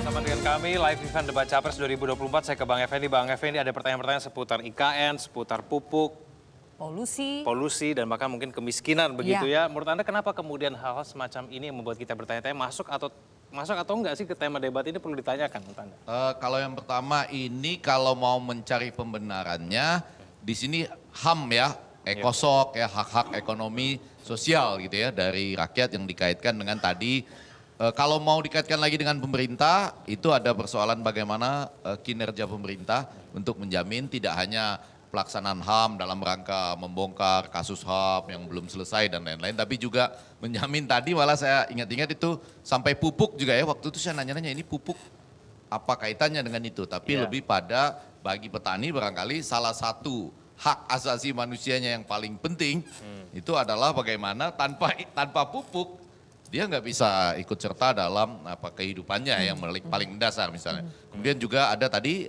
bersama dengan kami live event Debat Capres 2024. Saya ke Bang Effendi. Bang Effendi, ada pertanyaan-pertanyaan seputar IKN, seputar pupuk, polusi dan bahkan mungkin kemiskinan begitu ya. Menurut Anda kenapa kemudian hal-hal semacam ini yang membuat kita bertanya-tanya masuk atau enggak sih ke tema debat ini perlu ditanyakan menurut Anda? Kalau yang pertama ini kalau mau mencari pembenarannya di sini HAM ya, ekosok ya, hak-hak ekonomi sosial gitu ya dari rakyat yang dikaitkan dengan tadi. Kalau mau dikaitkan lagi dengan pemerintah, itu ada persoalan bagaimana kinerja pemerintah untuk menjamin tidak hanya pelaksanaan HAM dalam rangka membongkar kasus HAM yang belum selesai dan lain-lain, tapi juga menjamin tadi malah saya ingat-ingat itu sampai pupuk juga ya, waktu itu saya nanya-nanya ini pupuk apa kaitannya dengan itu, tapi lebih pada bagi petani barangkali salah satu hak asasi manusianya yang paling penting itu adalah bagaimana tanpa pupuk dia nggak bisa ikut serta dalam kehidupannya yang paling mendasar misalnya. Kemudian juga ada tadi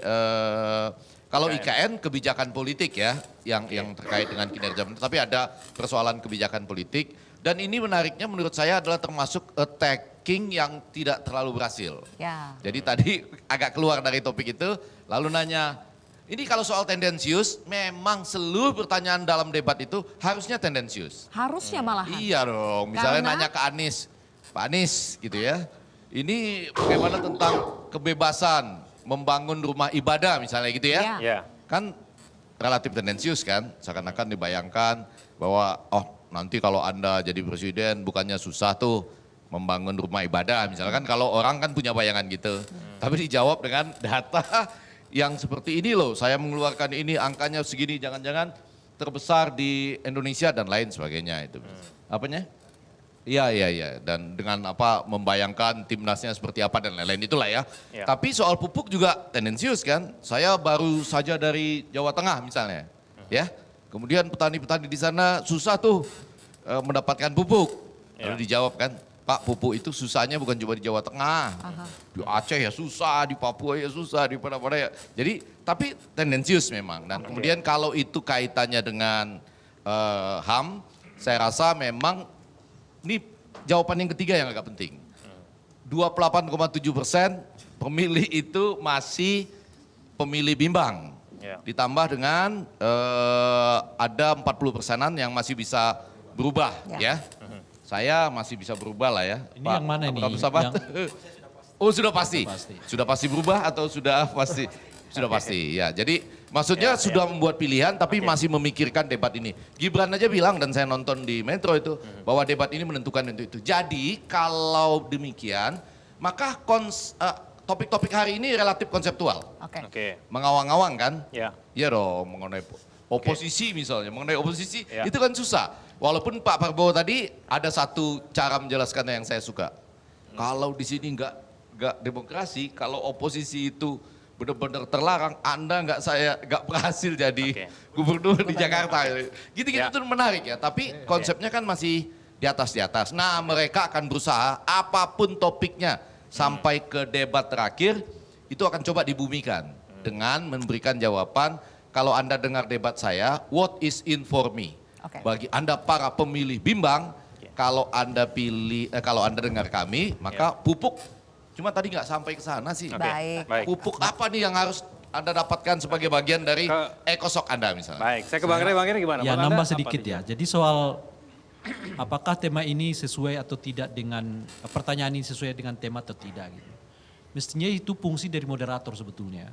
kalau IKN kebijakan politik ya yang terkait dengan kinerja, tapi ada persoalan kebijakan politik dan ini menariknya menurut saya adalah termasuk attacking yang tidak terlalu berhasil. Ya. Jadi tadi agak keluar dari topik itu lalu nanya, ini kalau soal tendensius, memang seluruh pertanyaan dalam debat itu harusnya tendensius. Harusnya malahan. Iya dong, misalnya nanya ke Anies, Pak Anies gitu ya, ini bagaimana tentang kebebasan membangun rumah ibadah misalnya gitu ya. Iya. Kan relatif tendensius kan, seakan-akan dibayangkan bahwa nanti kalau Anda jadi presiden bukannya susah tuh membangun rumah ibadah misalnya kan kalau orang kan punya bayangan gitu. Tapi dijawab dengan data yang seperti ini loh, saya mengeluarkan ini angkanya segini, jangan-jangan terbesar di Indonesia dan lain sebagainya itu. Apanya? Iya, dan dengan membayangkan timnasnya seperti apa dan lain-lain itulah ya. Tapi soal pupuk juga tendensius kan, saya baru saja dari Jawa Tengah misalnya, ya. Kemudian petani-petani di sana susah tuh mendapatkan pupuk, lalu dijawab kan, Pak, pupuk itu susahnya bukan cuma di Jawa Tengah, di Aceh ya susah, di Papua ya susah, di mana-mana ya. Jadi, tapi tendensius memang. Dan kemudian kalau itu kaitannya dengan HAM, saya rasa memang ini jawaban yang ketiga yang agak penting. 28,7% pemilih itu masih pemilih bimbang. Ditambah dengan ada 40%-an yang masih bisa berubah ya. Saya masih bisa berubah lah ya. Ini Pak, yang mana ini? Oh sudah pasti. Sudah pasti berubah atau sudah pasti? Sudah pasti ya. Jadi maksudnya sudah membuat pilihan tapi masih memikirkan debat ini. Gibran aja bilang dan saya nonton di Metro itu bahwa debat ini menentukan itu. Jadi kalau demikian maka topik-topik hari ini relatif konseptual. Mengawang-awang kan? Iya dong mengenai oposisi misalnya. Mengenai oposisi itu kan susah. Walaupun Pak Prabowo tadi ada satu cara menjelaskannya yang saya suka. Kalau di sini nggak demokrasi, kalau oposisi itu benar-benar terlarang, Anda nggak berhasil jadi gubernur di Jakarta. Gitu-gitu tuh menarik ya. Tapi konsepnya kan masih di atas. Nah mereka akan berusaha apapun topiknya sampai ke debat terakhir itu akan coba dibumikan dengan memberikan jawaban. Kalau Anda dengar debat saya, what is in for me? Bagi Anda para pemilih bimbang, kalau Anda dengar kami, maka pupuk. Cuma tadi nggak sampai ke sana sih. Baik. Pupuk apa nih yang harus Anda dapatkan sebagai bagian dari ekosok Anda misalnya? Baik, saya ke Bang Ray gimana? Ya nambah sedikit ya. Jadi soal apakah tema ini sesuai atau tidak dengan, pertanyaan ini sesuai dengan tema atau tidak gitu. Mestinya itu fungsi dari moderator sebetulnya.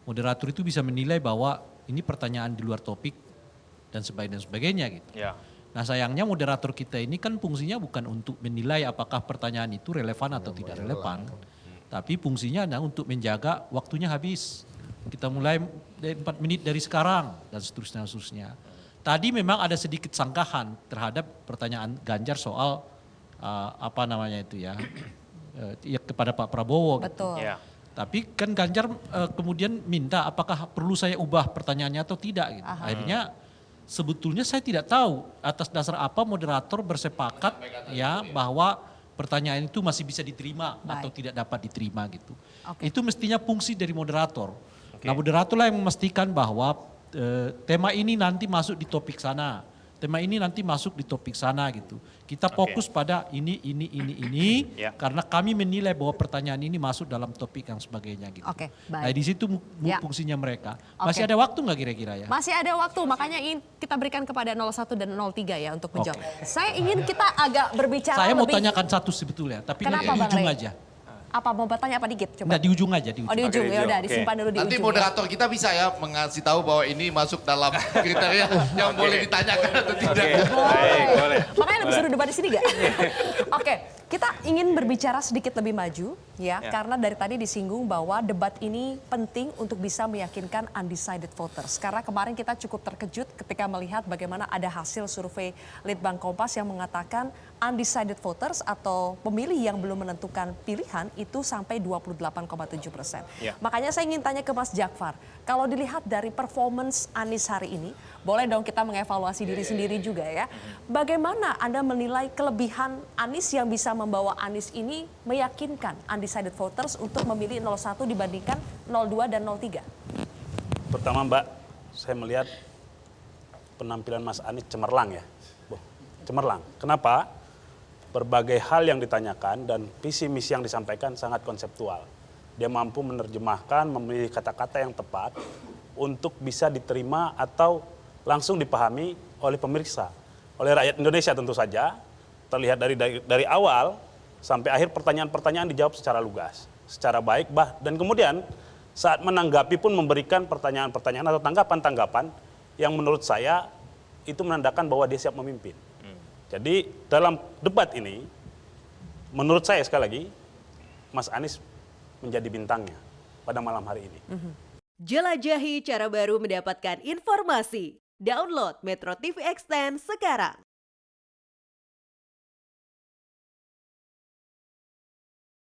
Moderator itu bisa menilai bahwa ini pertanyaan di luar topik dan sebagainya gitu. Nah sayangnya moderator kita ini kan fungsinya bukan untuk menilai apakah pertanyaan itu relevan atau tidak relevan. Tapi fungsinya adalah untuk menjaga waktunya habis. Kita mulai 4 menit dari sekarang dan seterusnya. Tadi memang ada sedikit sangkahan terhadap pertanyaan Ganjar soal kepada Pak Prabowo. Betul. Gitu. Tapi kan Ganjar kemudian minta apakah perlu saya ubah pertanyaannya atau tidak gitu. Akhirnya sebetulnya saya tidak tahu atas dasar apa moderator bersepakat ya bahwa pertanyaan itu masih bisa diterima atau tidak dapat diterima gitu. Itu mestinya fungsi dari moderator. Nah moderator lah yang memastikan bahwa tema ini nanti masuk di topik sana. tema ini nanti masuk di topik sana gitu. Kita fokus pada ini, Ya. karena kami menilai bahwa pertanyaan ini masuk dalam topik yang sebagainya gitu. Oke, baik. Nah di situ Ya. fungsinya mereka. Oke. Masih ada waktu nggak kira-kira ya? Masih ada waktu, makanya ingin kita berikan kepada 01 dan 03 ya untuk menjawab. Saya ingin kita agak berbicara Saya mau lebih. tanyakan satu sebetulnya, tapi nanti Kenapa, di Bang ujung Rey? aja. Apa mau bertanya apa dikit? Coba. Nah di ujung aja, di ujung. Oh di ujung, Oke, di ya udah ujung, disimpan dulu di Nanti ujung. moderator kita bisa ya mengasih tahu bahwa ini masuk dalam kriteria yang boleh ditanyakan atau tidak. Baik, boleh. Makanya lebih seru debat di sini gak? Oke, kita ingin berbicara sedikit lebih maju ya, karena dari tadi disinggung bahwa debat ini penting untuk bisa meyakinkan undecided voters. Karena kemarin kita cukup terkejut ketika melihat bagaimana ada hasil survei Litbang Kompas yang mengatakan undecided voters atau pemilih yang belum menentukan pilihan itu sampai 28,7%. Ya. Makanya saya ingin tanya ke Mas Jakfar, kalau dilihat dari performance Anies hari ini, boleh dong kita mengevaluasi diri sendiri juga ya. Bagaimana Anda menilai kelebihan Anies yang bisa membawa Anies ini meyakinkan undecided voters untuk memilih 01 dibandingkan 02 dan 03? Pertama Mbak, saya melihat penampilan Mas Anies cemerlang ya. Cemerlang. Kenapa? Berbagai hal yang ditanyakan dan visi misi yang disampaikan sangat konseptual. Dia mampu menerjemahkan, memilih kata-kata yang tepat untuk bisa diterima atau langsung dipahami oleh pemirsa, oleh rakyat Indonesia tentu saja. Terlihat dari awal sampai akhir pertanyaan-pertanyaan dijawab secara lugas, secara baik, dan kemudian saat menanggapi pun memberikan pertanyaan-pertanyaan atau tanggapan-tanggapan yang menurut saya itu menandakan bahwa dia siap memimpin. Jadi dalam debat ini, menurut saya sekali lagi, Mas Anies menjadi bintangnya pada malam hari ini. Jelajahi cara baru mendapatkan informasi. Download Metro TV Extend sekarang.